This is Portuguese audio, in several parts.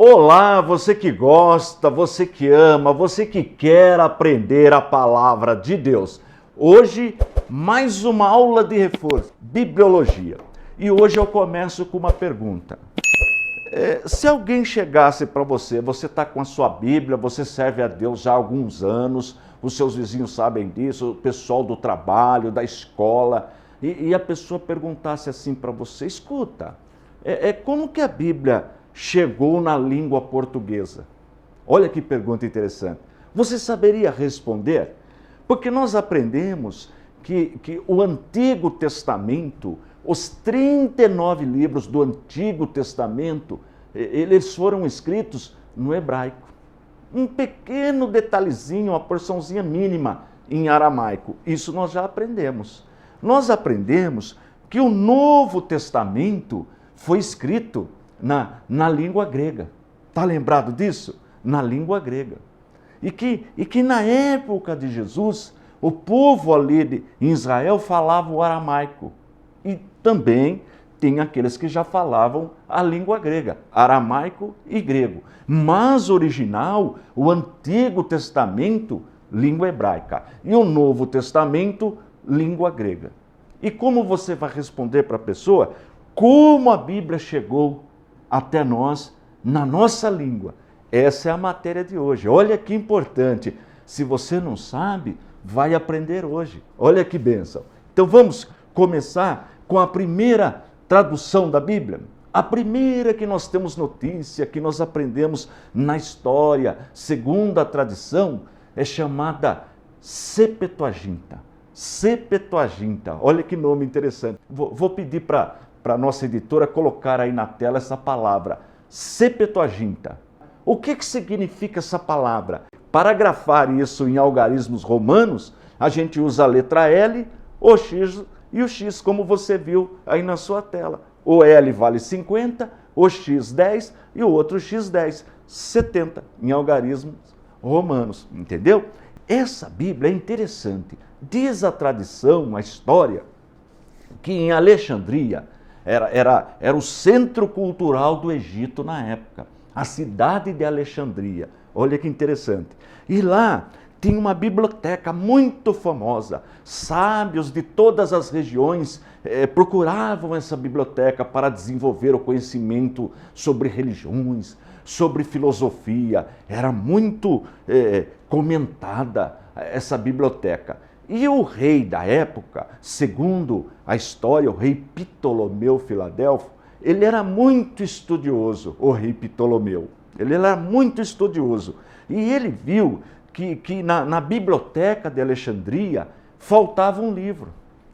Olá, você que gosta, você que ama, você que quer aprender a palavra de Deus. Hoje, mais uma aula de reforço, bibliologia. E hoje eu começo com uma pergunta. Se alguém chegasse para você, você está com a sua Bíblia, você serve a Deus já há alguns anos, os seus vizinhos sabem disso, o pessoal do trabalho, da escola, e a pessoa perguntasse assim para você, escuta, como que a Bíblia chegou na língua portuguesa? Olha que pergunta interessante. Você saberia responder? Porque nós aprendemos que o Antigo Testamento, os 39 livros do Antigo Testamento, eles foram escritos no hebraico. Um pequeno detalhezinho, uma porçãozinha mínima em aramaico. Isso nós já aprendemos. Nós aprendemos que o Novo Testamento foi escrito na língua grega. Está lembrado disso? Na língua grega. E que na época de Jesus, o povo ali em Israel falava o aramaico. E também tem aqueles que já falavam a língua grega, aramaico e grego. Mas original, o Antigo Testamento, língua hebraica. E o Novo Testamento, língua grega. E como você vai responder para a pessoa como a Bíblia chegou até nós, na nossa língua? Essa é a matéria de hoje. Olha que importante. Se você não sabe, vai aprender hoje. Olha que bênção. Então vamos começar com a primeira tradução da Bíblia. A primeira que nós temos notícia, que nós aprendemos na história, segundo a tradição, é chamada Septuaginta. Septuaginta. Olha que nome interessante. Vou pedir para a nossa editora colocar aí na tela essa palavra, Septuaginta. O que significa essa palavra? Para grafar isso em algarismos romanos, a gente usa a letra L, o X e o X, como você viu aí na sua tela. O L vale 50, o X 10 e o outro X 10, 70 em algarismos romanos, entendeu? Essa Bíblia é interessante. Diz a tradição, a história, que em Alexandria, era o centro cultural do Egito na época, a cidade de Alexandria. Olha que interessante. E lá tinha uma biblioteca muito famosa. Sábios de todas as regiões procuravam essa biblioteca para desenvolver o conhecimento sobre religiões, sobre filosofia. Era muito comentada essa biblioteca. E o rei da época, segundo a história, o rei Ptolomeu Filadelfo, ele era muito estudioso, o rei Ptolomeu. Ele era muito estudioso. E ele viu que na biblioteca de Alexandria faltava um livro,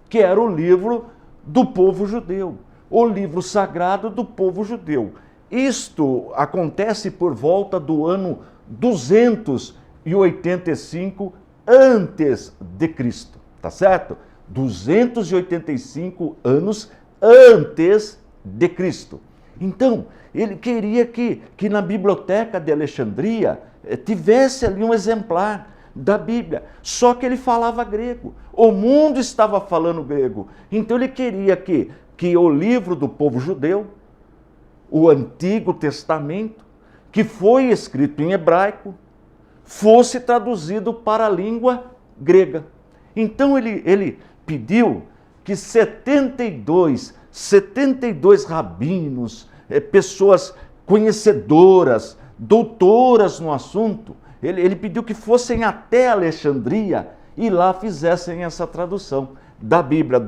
que era o livro do povo judeu, o livro sagrado do povo judeu. Isto acontece por volta do ano 285 antes de Cristo, tá certo? 285 anos antes de Cristo. Então, ele queria que na biblioteca de Alexandria tivesse ali um exemplar da Bíblia. Só que ele falava grego. O mundo estava falando grego. Então ele queria que o livro do povo judeu, o Antigo Testamento, que foi escrito em hebraico, fosse traduzido para a língua grega. Então ele pediu que 72 rabinos, pessoas conhecedoras, doutoras no assunto, ele pediu que fossem até Alexandria e lá fizessem essa tradução da Bíblia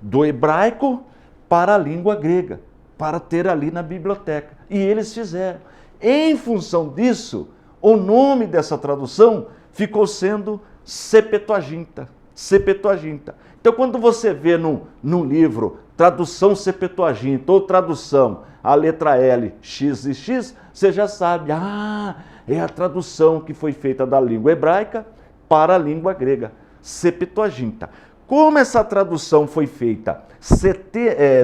do hebraico para a língua grega, para ter ali na biblioteca. E eles fizeram. Em função disso, o nome dessa tradução ficou sendo Septuaginta. Septuaginta. Então, quando você vê num livro tradução Septuaginta ou tradução a letra L, X e X, você já sabe, é a tradução que foi feita da língua hebraica para a língua grega, Septuaginta. Como essa tradução foi feita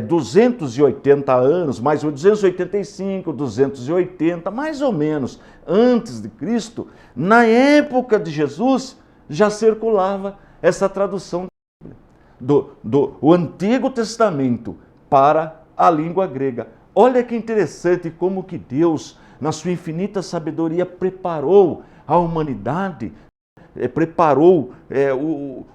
280 anos, mais 285, 280, mais ou menos, antes de Cristo, na época de Jesus, já circulava essa tradução do Antigo Testamento para a língua grega. Olha que interessante como que Deus na sua infinita sabedoria, preparou a humanidade,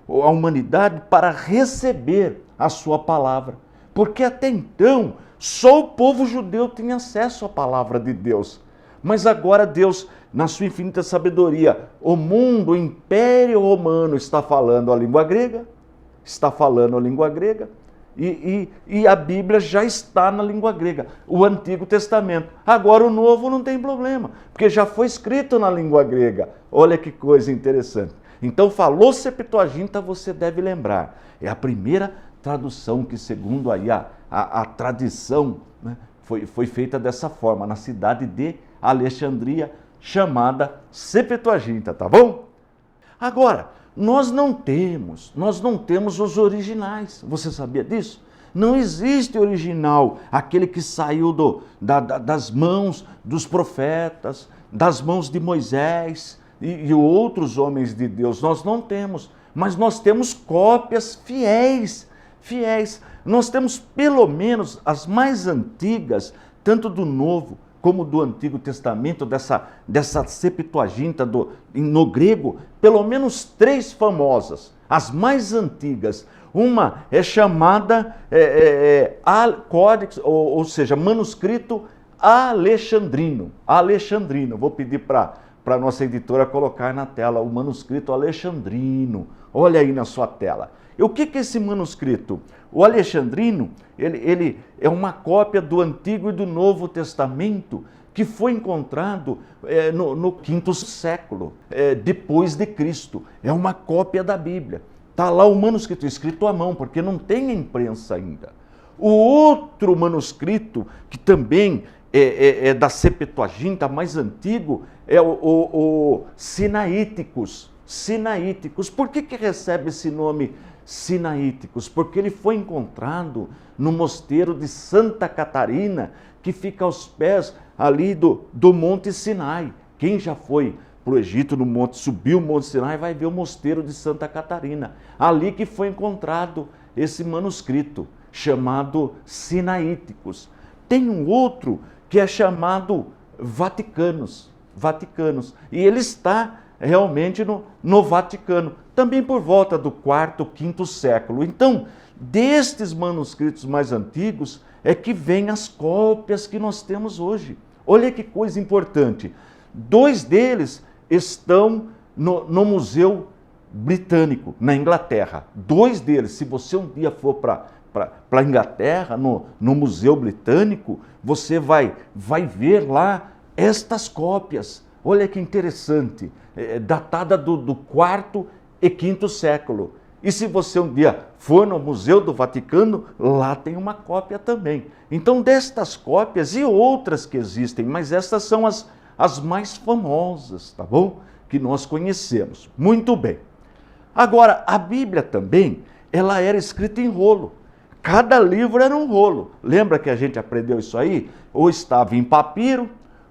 a humanidade para receber a sua palavra. Porque até então, só o povo judeu tinha acesso à palavra de Deus. Mas agora Deus, na sua infinita sabedoria, o mundo, o Império Romano está falando a língua grega, e a Bíblia já está na língua grega, o Antigo Testamento. Agora o Novo não tem problema, porque já foi escrito na língua grega. Olha que coisa interessante. Então falou Septuaginta, você deve lembrar. É a primeira tradução que, segundo aí a tradição, né, foi feita dessa forma, na cidade de Alexandria, chamada Septuaginta, tá bom? Agora, nós não temos os originais. Você sabia disso? Não existe original, aquele que saiu das mãos dos profetas, das mãos de Moisés e outros homens de Deus. Nós não temos, mas nós temos cópias fiéis. Nós temos pelo menos as mais antigas, tanto do Novo como do Antigo Testamento, dessa Septuaginta no grego, pelo menos 3 famosas, as mais antigas. Uma é chamada Códex, ou seja, manuscrito alexandrino. Vou pedir para a nossa editora colocar na tela o manuscrito alexandrino. Olha aí na sua tela. E o que é esse manuscrito? O alexandrino, ele é uma cópia do Antigo e do Novo Testamento que foi encontrado no 5º século depois de Cristo. É uma cópia da Bíblia. Está lá o manuscrito, escrito à mão, porque não tem a imprensa ainda. O outro manuscrito, que também é da Septuaginta, mais antigo, é o Sinaíticos. Por que recebe esse nome Sinaíticos? Porque ele foi encontrado no mosteiro de Santa Catarina, que fica aos pés ali do Monte Sinai. Quem já foi para o Egito, subiu o Monte Sinai, vai ver o mosteiro de Santa Catarina. Ali que foi encontrado esse manuscrito, chamado Sinaíticos. Tem um outro que é chamado Vaticanos. E ele está realmente no Vaticano, também por volta do 4º, 5º século. Então, destes manuscritos mais antigos é que vêm as cópias que nós temos hoje. Olha que coisa importante. 2 deles estão no Museu Britânico, na Inglaterra. 2 deles, se você um dia for para a Inglaterra, no Museu Britânico, você vai ver lá estas cópias. Olha que interessante, datada do 4º e 5º século. E se você um dia for no Museu do Vaticano, lá tem uma cópia também. Então, destas cópias e outras que existem, mas estas são as mais famosas, tá bom? Que nós conhecemos. Muito bem. Agora, a Bíblia também, ela era escrita em rolo. Cada livro era um rolo. Lembra que a gente aprendeu isso aí? Ou estava em papiro,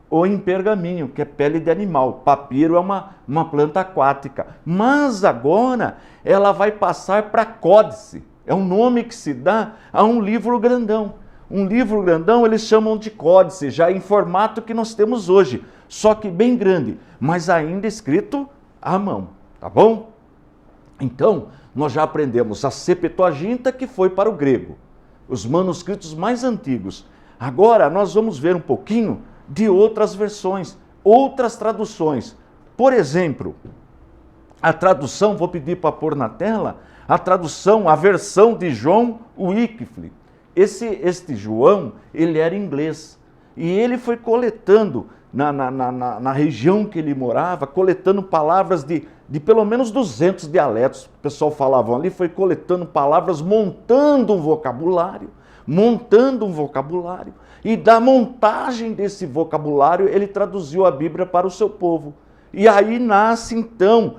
ou em pergaminho, que é pele de animal. Papiro é uma planta aquática. Mas agora ela vai passar para códice. É um nome que se dá a um livro grandão. Um livro grandão eles chamam de códice, já em formato que nós temos hoje, só que bem grande, mas ainda escrito à mão, tá bom? Então, nós já aprendemos a Septuaginta, que foi para o grego, os manuscritos mais antigos. Agora nós vamos ver um pouquinho de outras versões, outras traduções. Por exemplo, a tradução, vou pedir para pôr na tela, a versão de John Wycliffe. Este João, ele era inglês, e ele foi coletando, na região que ele morava, coletando palavras de pelo menos 200 dialetos, o pessoal falava ali, foi coletando palavras, montando um vocabulário, e da montagem desse vocabulário, ele traduziu a Bíblia para o seu povo. E aí nasce, então,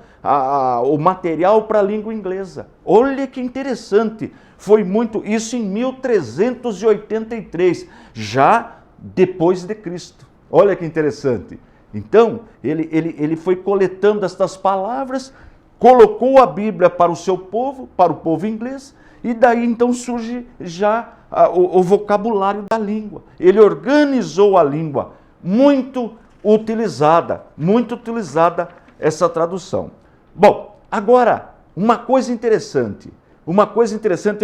o material para a língua inglesa. Olha que interessante, foi isso em 1383, já depois de Cristo. Olha que interessante. Então, ele foi coletando estas palavras, colocou a Bíblia para o seu povo, para o povo inglês, e daí então surge já o vocabulário da língua. Ele organizou a língua muito utilizada essa tradução. Bom, agora, uma coisa interessante eu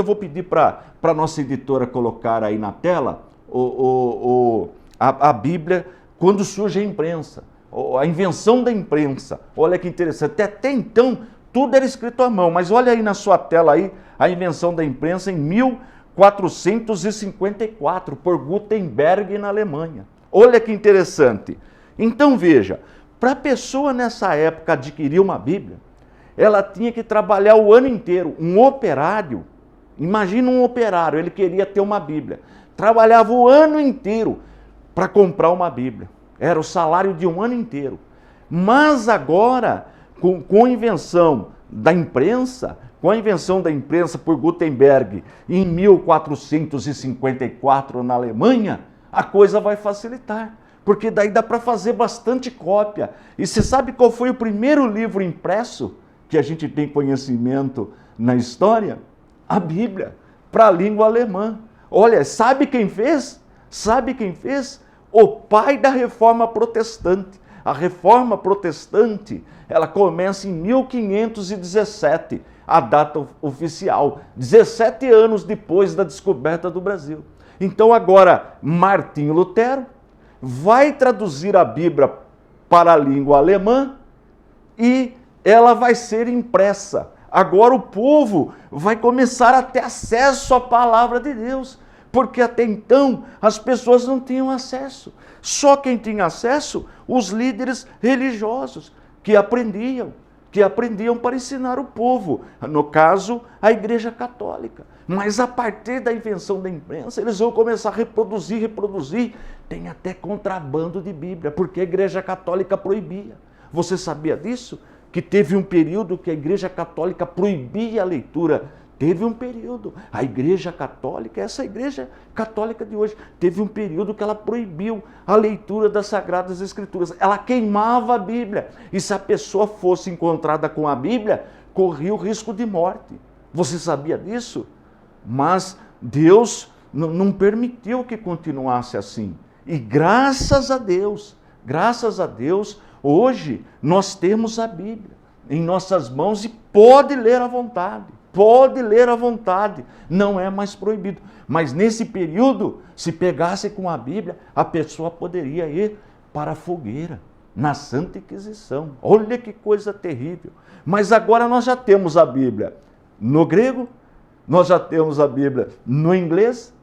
vou pedir para a nossa editora colocar aí na tela a Bíblia quando surge a imprensa, a invenção da imprensa. Olha que interessante, até então tudo era escrito à mão, mas olha aí na sua tela aí a invenção da imprensa em 1454 por Gutenberg na Alemanha. Olha que interessante. Então veja, para a pessoa nessa época adquirir uma Bíblia, ela tinha que trabalhar o ano inteiro. Um operário, imagina um operário, ele queria ter uma Bíblia. Trabalhava o ano inteiro para comprar uma Bíblia. Era o salário de um ano inteiro. Mas agora, com a invenção da imprensa, por Gutenberg em 1454 na Alemanha, a coisa vai facilitar. Porque daí dá para fazer bastante cópia. E você sabe qual foi o primeiro livro impresso que a gente tem conhecimento na história? A Bíblia, para a língua alemã. Olha, sabe quem fez? O pai da Reforma Protestante. A Reforma Protestante, ela começa em 1517, a data oficial, 17 anos depois da descoberta do Brasil. Então agora, Martinho Lutero vai traduzir a Bíblia para a língua alemã e ela vai ser impressa. Agora o povo vai começar a ter acesso à palavra de Deus, porque até então as pessoas não tinham acesso. Só quem tinha acesso, os líderes religiosos, que aprendiam para ensinar o povo, no caso, a Igreja Católica. Mas a partir da invenção da imprensa, eles vão começar a reproduzir. Tem até contrabando de Bíblia, porque a Igreja Católica proibia. Você sabia disso? Que teve um período que a Igreja Católica proibia a leitura. Teve um período. A Igreja Católica, essa Igreja Católica de hoje, teve um período que ela proibiu a leitura das Sagradas Escrituras. Ela queimava a Bíblia. E se a pessoa fosse encontrada com a Bíblia, corria o risco de morte. Você sabia disso? Mas Deus não permitiu que continuasse assim. E graças a Deus, hoje nós temos a Bíblia em nossas mãos e pode ler à vontade. Não é mais proibido. Mas nesse período, se pegasse com a Bíblia, a pessoa poderia ir para a fogueira, na Santa Inquisição. Olha que coisa terrível. Mas agora nós já temos a Bíblia no grego, nós já temos a Bíblia no inglês,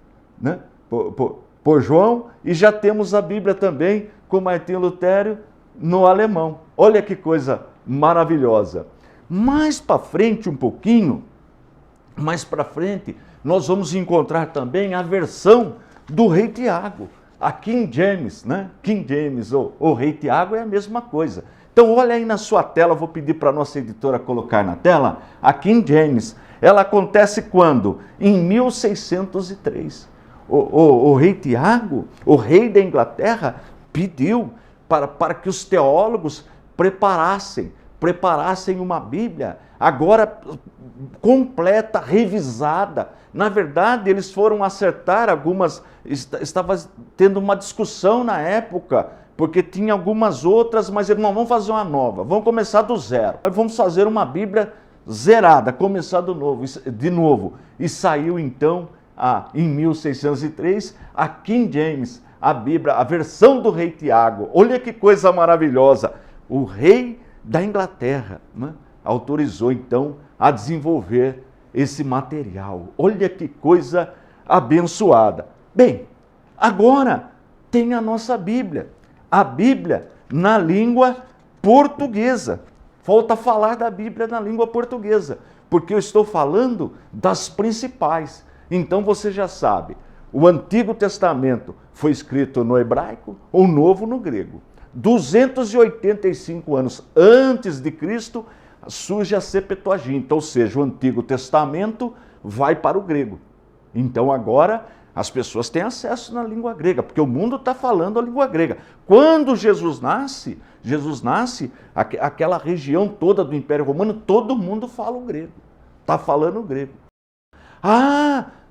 né? Por João, e já temos a Bíblia também com Martinho Lutero no alemão. Olha que coisa maravilhosa. Mais para frente um pouquinho, nós vamos encontrar também a versão do Rei Tiago, a King James, né? King James, ou Rei Tiago é a mesma coisa. Então olha aí na sua tela, vou pedir para a nossa editora colocar na tela, a King James. Ela acontece quando? Em 1603. O Rei Tiago, o rei da Inglaterra, pediu para que os teólogos preparassem uma Bíblia, agora completa, revisada. Na verdade, eles foram acertar algumas, estava tendo uma discussão na época, porque tinha algumas outras, mas eles não vão fazer uma nova, vamos começar do zero. Vamos fazer uma Bíblia zerada, começar de novo. E saiu então, em 1603, a King James, a Bíblia, a versão do Rei Tiago. Olha que coisa maravilhosa. O rei da Inglaterra, né, autorizou então a desenvolver esse material. Olha que coisa abençoada. Bem, agora tem a nossa Bíblia. A Bíblia na língua portuguesa. Falta falar da Bíblia na língua portuguesa, porque eu estou falando das principais. Então você já sabe, o Antigo Testamento foi escrito no hebraico, o Novo no grego. 285 anos antes de Cristo surge a Septuaginta, ou seja, o Antigo Testamento vai para o grego. Então agora as pessoas têm acesso na língua grega, porque o mundo está falando a língua grega. Quando Jesus nasce, aquela região toda do Império Romano, todo mundo fala o grego, está falando o grego.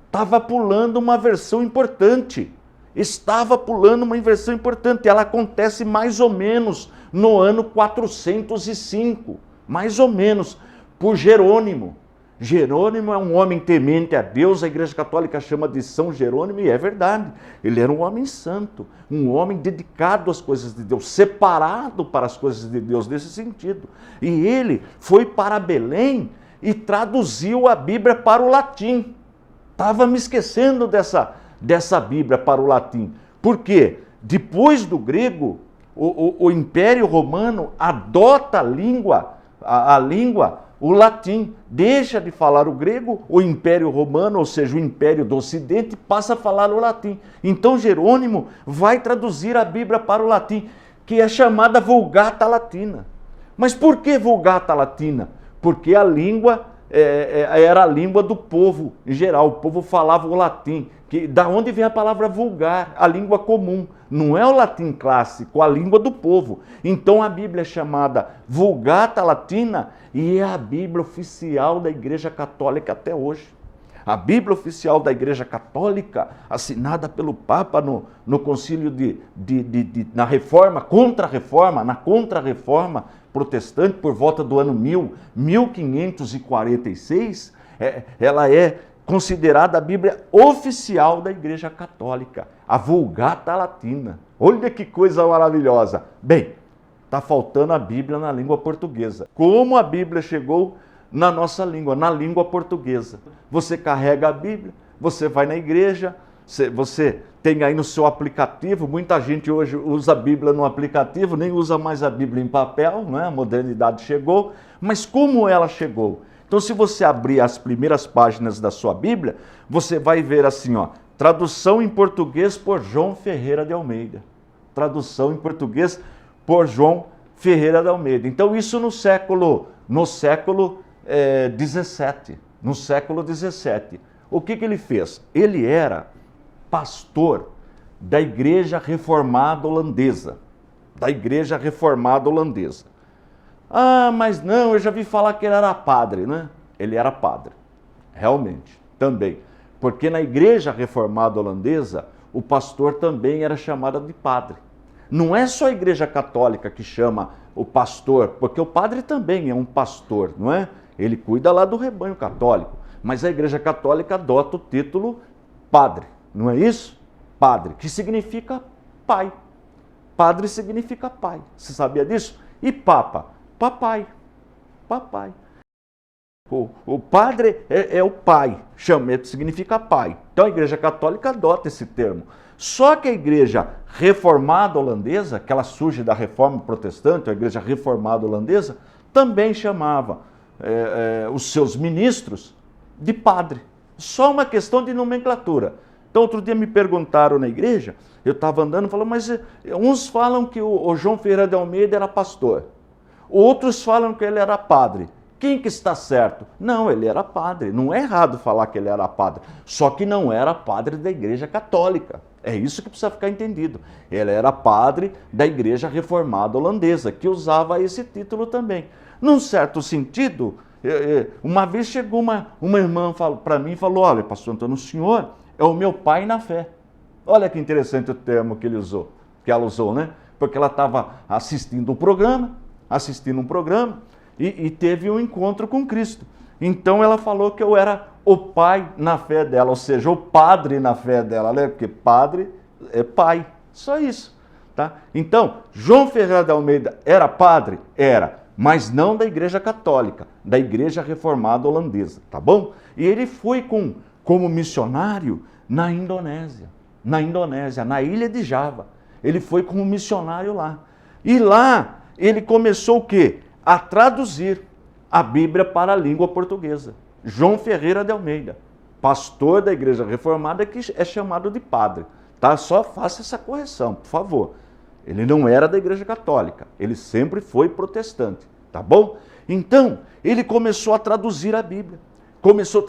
Estava pulando uma versão importante. estava pulando uma inversão importante. Ela acontece mais ou menos no ano 405, mais ou menos, por Jerônimo. Jerônimo é um homem temente a Deus, a Igreja Católica chama de São Jerônimo, e é verdade. Ele era um homem santo, um homem dedicado às coisas de Deus, separado para as coisas de Deus nesse sentido. E ele foi para Belém e traduziu a Bíblia para o latim. Estava me esquecendo dessa Bíblia para o latim. Por quê? Depois do grego, o Império Romano adota a língua, o latim, deixa de falar o grego, o Império Romano, ou seja, o Império do Ocidente, passa a falar o latim. Então Jerônimo vai traduzir a Bíblia para o latim, que é chamada Vulgata Latina. Mas por que Vulgata Latina? Porque a língua era a língua do povo em geral, o povo falava o latim, da onde vem a palavra vulgar, a língua comum, não é o latim clássico, a língua do povo. Então a Bíblia é chamada Vulgata Latina e é a Bíblia oficial da Igreja Católica até hoje. A Bíblia oficial da Igreja Católica, assinada pelo Papa no concílio na Reforma, na Contra-Reforma protestante, por volta do ano 1546, ela é considerada a Bíblia oficial da Igreja Católica, a Vulgata Latina. Olha que coisa maravilhosa! Bem, está faltando a Bíblia na língua portuguesa. Como a Bíblia chegou na nossa língua, na língua portuguesa? Você carrega a Bíblia, você vai na igreja, você tem aí no seu aplicativo, muita gente hoje usa a Bíblia no aplicativo, nem usa mais a Bíblia em papel, né? A modernidade chegou, mas como ela chegou? Então, se você abrir as primeiras páginas da sua Bíblia, você vai ver assim, ó, tradução em português por João Ferreira de Almeida. Tradução em português por João Ferreira de Almeida. Então, isso no século XVII. No século XVII. O que ele fez? Ele era pastor da Igreja Reformada Holandesa. Da Igreja Reformada Holandesa. Ah, mas não, eu já vi falar que ele era padre, né? Ele era padre, realmente, também. Porque na Igreja Reformada Holandesa, o pastor também era chamado de padre. Não é só a Igreja Católica que chama o pastor, porque o padre também é um pastor, não é? Ele cuida lá do rebanho católico. Mas a Igreja Católica adota o título padre, não é isso? Padre, que significa pai. Padre significa pai. Você sabia disso? E papa? Papai. Papai. O padre é o pai, significa pai. Então a Igreja Católica adota esse termo. Só que a Igreja Reformada Holandesa, que ela surge da Reforma Protestante, a Igreja Reformada Holandesa, também chamava os seus ministros de padre. Só uma questão de nomenclatura. Então outro dia me perguntaram na igreja, eu estava andando e falaram, mas uns falam que o João Ferreira de Almeida era pastor. Outros falam que ele era padre. Quem que está certo? Não, ele era padre. Não é errado falar que ele era padre. Só que não era padre da Igreja Católica. É isso que precisa ficar entendido. Ele era padre da Igreja Reformada Holandesa, que usava esse título também. Num certo sentido, uma vez chegou uma irmã para mim e falou, olha, pastor Antônio, o senhor é o meu pai na fé. Olha que interessante o termo que ela usou, né? Porque ela estava assistindo um programa, e teve um encontro com Cristo. Então ela falou que eu era o pai na fé dela, ou seja, o padre na fé dela, né? Porque padre é pai, só isso. Tá? Então, João Ferreira de Almeida era padre? Era, mas não da Igreja Católica, da Igreja Reformada Holandesa, tá bom? E ele foi como missionário na Indonésia, na ilha de Java. Ele foi como missionário lá. E lá ele começou o quê? A traduzir a Bíblia para a língua portuguesa. João Ferreira de Almeida, pastor da Igreja Reformada, que é chamado de padre. Tá? Só faça essa correção, por favor. Ele não era da Igreja Católica, ele sempre foi protestante, tá bom? Então, ele começou a traduzir a Bíblia. Começou a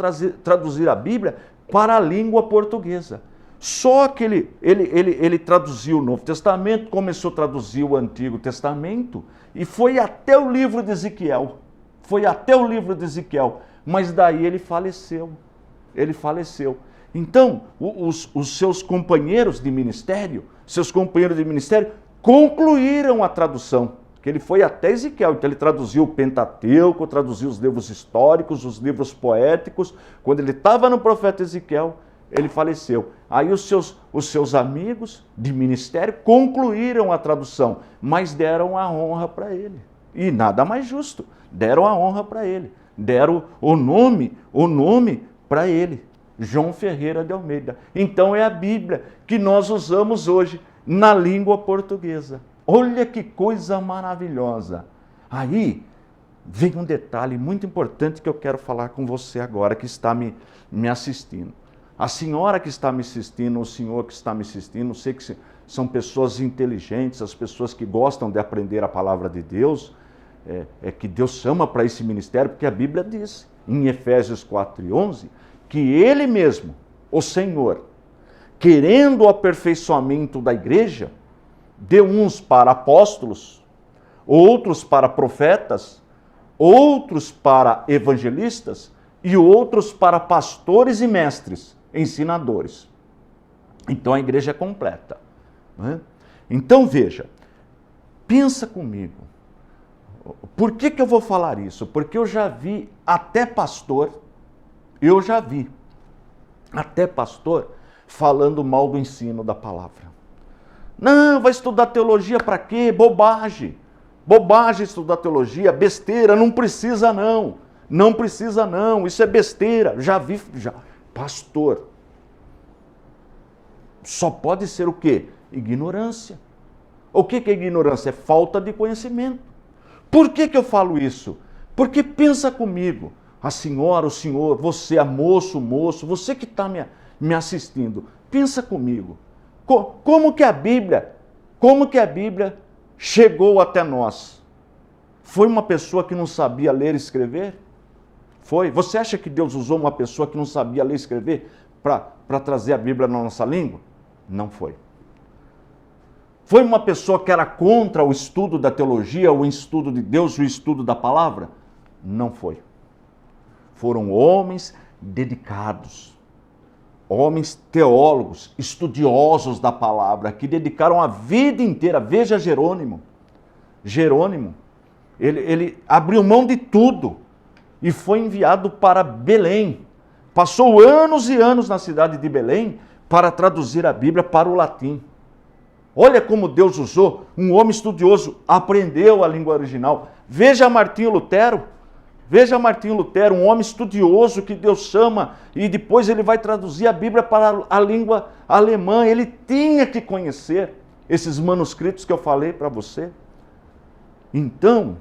traduzir a Bíblia para a língua portuguesa. Só que ele traduziu o Novo Testamento, começou a traduzir o Antigo Testamento e foi até o livro de Ezequiel. Mas daí ele faleceu. Então, os seus companheiros de ministério, concluíram a tradução, que ele foi até Ezequiel, então ele traduziu o Pentateuco, traduziu os livros históricos, os livros poéticos. Quando ele estava no profeta Ezequiel, ele faleceu. Aí os seus amigos de ministério concluíram a tradução, mas deram a honra para ele. E nada mais justo, deram a honra para ele, deram o nome para ele, João Ferreira de Almeida. Então é a Bíblia que nós usamos hoje na língua portuguesa. Olha que coisa maravilhosa. Aí vem um detalhe muito importante que eu quero falar com você agora, que está me assistindo. A senhora que está me assistindo, o senhor que está me assistindo, sei que são pessoas inteligentes, as pessoas que gostam de aprender a palavra de Deus, que Deus chama para esse ministério, porque a Bíblia diz, em Efésios 4:11, que Ele mesmo, o Senhor, querendo o aperfeiçoamento da igreja, deu uns para apóstolos, outros para profetas, outros para evangelistas e outros para pastores e mestres, ensinadores. Então a igreja é completa. Né? Então veja, pensa comigo. Por que eu vou falar isso? Porque eu já vi até pastor, falando mal do ensino da palavra. Não, vai estudar teologia para quê? Bobagem. Bobagem estudar teologia, besteira, não precisa não. Não precisa não, isso é besteira. Já vi. Pastor, só pode ser o quê? Ignorância. O que é ignorância? É falta de conhecimento. Por que eu falo isso? Porque pensa comigo, a senhora, o senhor, você, a moço, você que está me assistindo, pensa comigo. Como que a Bíblia chegou até nós? Foi uma pessoa que não sabia ler e escrever? Foi? Você acha que Deus usou uma pessoa que não sabia ler e escrever para trazer a Bíblia na nossa língua? Não foi. Foi uma pessoa que era contra o estudo da teologia, o estudo de Deus, o estudo da palavra? Não foi. Foram homens dedicados, homens teólogos, estudiosos da palavra, que dedicaram a vida inteira. Veja Jerônimo. Jerônimo, ele abriu mão de tudo e foi enviado para Belém. Passou anos e anos na cidade de Belém para traduzir a Bíblia para o latim. Olha como Deus usou um homem estudioso, aprendeu a língua original. Veja Martinho Lutero, um homem estudioso que Deus chama e depois ele vai traduzir a Bíblia para a língua alemã. Ele tinha que conhecer esses manuscritos que eu falei para você. Então,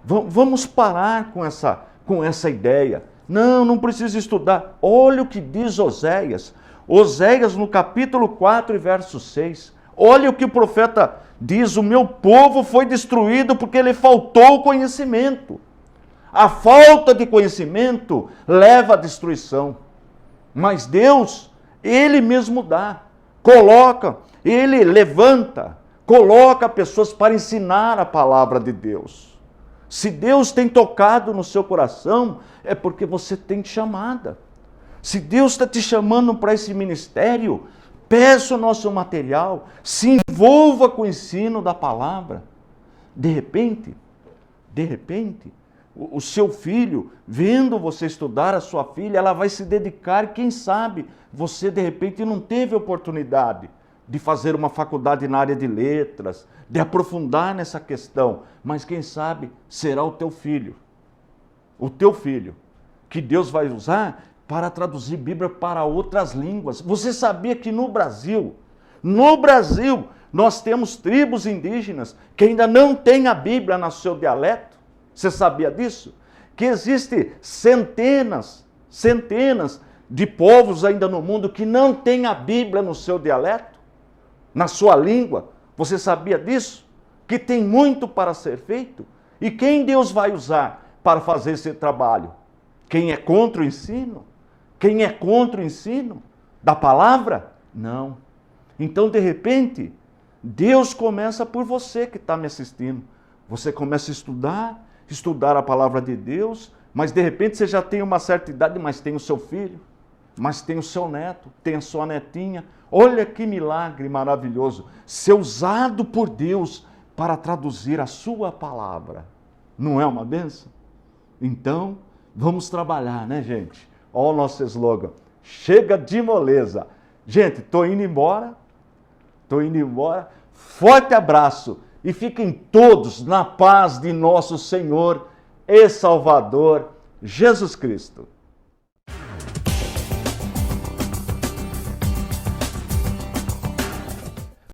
vamos parar com essa ideia. Não precisa estudar. Olha o que diz Oséias. Oséias no capítulo 4 e verso 6. Olha o que o profeta diz: o meu povo foi destruído porque lhe faltou conhecimento. A falta de conhecimento leva à destruição. Mas Deus, Ele mesmo dá. Ele levanta, coloca pessoas para ensinar a palavra de Deus. Se Deus tem tocado no seu coração, é porque você tem chamada. Se Deus está te chamando para esse ministério, peça o nosso material, se envolva com o ensino da palavra. De repente, o seu filho, vendo você estudar, a sua filha, ela vai se dedicar. Quem sabe você de repente não teve oportunidade de fazer uma faculdade na área de letras, de aprofundar nessa questão, mas quem sabe será o teu filho, que Deus vai usar para traduzir Bíblia para outras línguas. Você sabia que no Brasil, nós temos tribos indígenas que ainda não têm a Bíblia no seu dialeto? Você sabia disso? Que existem centenas de povos ainda no mundo que não têm a Bíblia no seu dialeto, na sua língua. Você sabia disso? Que tem muito para ser feito? E quem Deus vai usar para fazer esse trabalho? Quem é contra o ensino? Quem é contra o ensino da palavra? Não. Então, de repente, Deus começa por você que está me assistindo. Você começa a estudar a palavra de Deus, mas de repente você já tem uma certa idade, mas tem o seu filho. mas tem o seu neto, tem a sua netinha. Olha que milagre maravilhoso, ser usado por Deus para traduzir a sua palavra. Não é uma bênção? Então, vamos trabalhar, né, gente? Olha o nosso slogan, chega de moleza. Gente, estou indo embora. Forte abraço e fiquem todos na paz de nosso Senhor e Salvador Jesus Cristo.